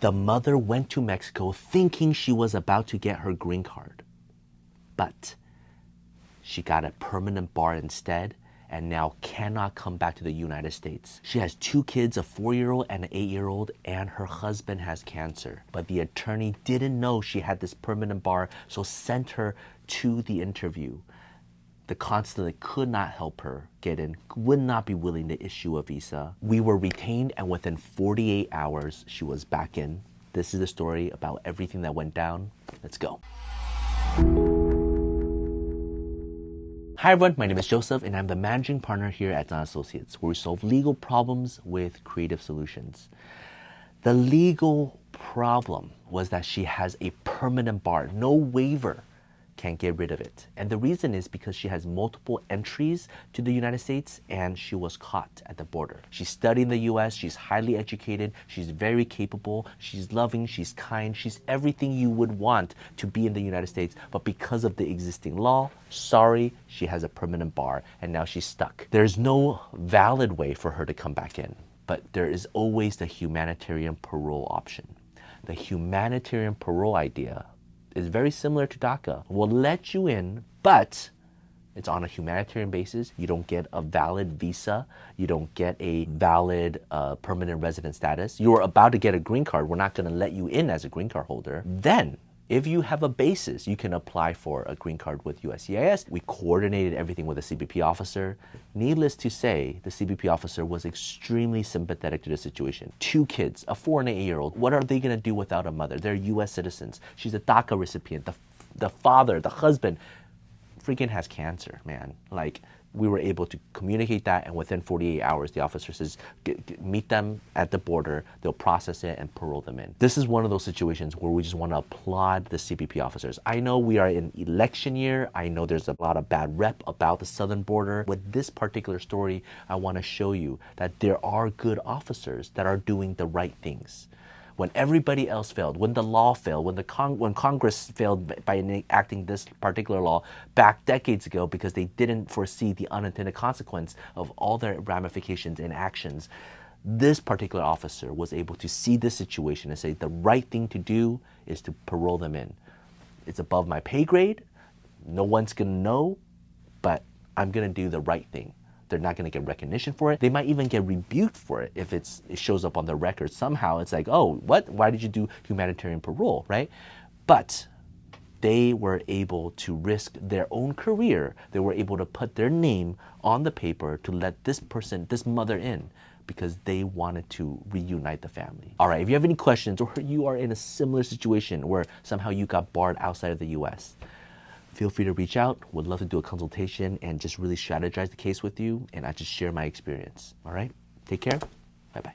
The mother went to Mexico thinking she was about to get her green card, but she got a permanent bar instead and now cannot come back to the United States. She has 2 kids, a 4-year-old and an 8-year-old, and her husband has cancer. But the attorney didn't know she had this permanent bar, so sent her to the interview. The consulate could not help her get in, would not be willing to issue a visa. We were retained, and within 48 hours, she was back in. This is the story about everything that went down. Let's go. Hi everyone, my name is Joseph, and I'm the managing partner here at Tsang and Associates, where we solve legal problems with creative solutions. The legal problem was that she has a permanent bar, no waiver. Can't get rid of it. And the reason is because she has multiple entries to the United States and she was caught at the border. She's studied in the US, she's highly educated, she's very capable, she's loving, she's kind, she's everything you would want to be in the United States, but because of the existing law, sorry, she has a permanent bar and now she's stuck. There's no valid way for her to come back in, but there is always the humanitarian parole option. The humanitarian parole idea is very similar to DACA. We'll let you in, but it's on a humanitarian basis. You don't get a valid visa. You don't get a valid permanent resident status. You're about to get a green card. We're not going to let you in as a green card holder. Then, if you have a basis, you can apply for a green card with USCIS. We coordinated everything with a CBP officer. Needless to say, the CBP officer was extremely sympathetic to the situation. 2 kids, a 4 and an 8-year-old. What are they going to do without a mother? They're US citizens. She's a DACA recipient. The father, the husband, freaking has cancer, man. Like, we were able to communicate that, and within 48 hours, the officer says, meet them at the border, they'll process it and parole them in. This is one of those situations where we just want to applaud the CBP officers. I know we are in election year. I know there's a lot of bad rep about the southern border. With this particular story, I want to show you that there are good officers that are doing the right things. When everybody else failed, when the law failed, when Congress failed by enacting this particular law back decades ago because they didn't foresee the unintended consequence of all their ramifications and actions, this particular officer was able to see this situation and say the right thing to do is to parole them in. It's above my pay grade. No one's going to know, but I'm going to do the right thing. They're not going to get recognition for it. They might even get rebuked for it if it shows up on their record. Somehow it's like, oh, what? Why did you do humanitarian parole, right? But they were able to risk their own career. They were able to put their name on the paper to let this person, this mother in, because they wanted to reunite the family. All right, if you have any questions or you are in a similar situation where somehow you got barred outside of the US, feel free to reach out. Would love to do a consultation and just really strategize the case with you, and I just share my experience. All right? Take care. Bye-bye.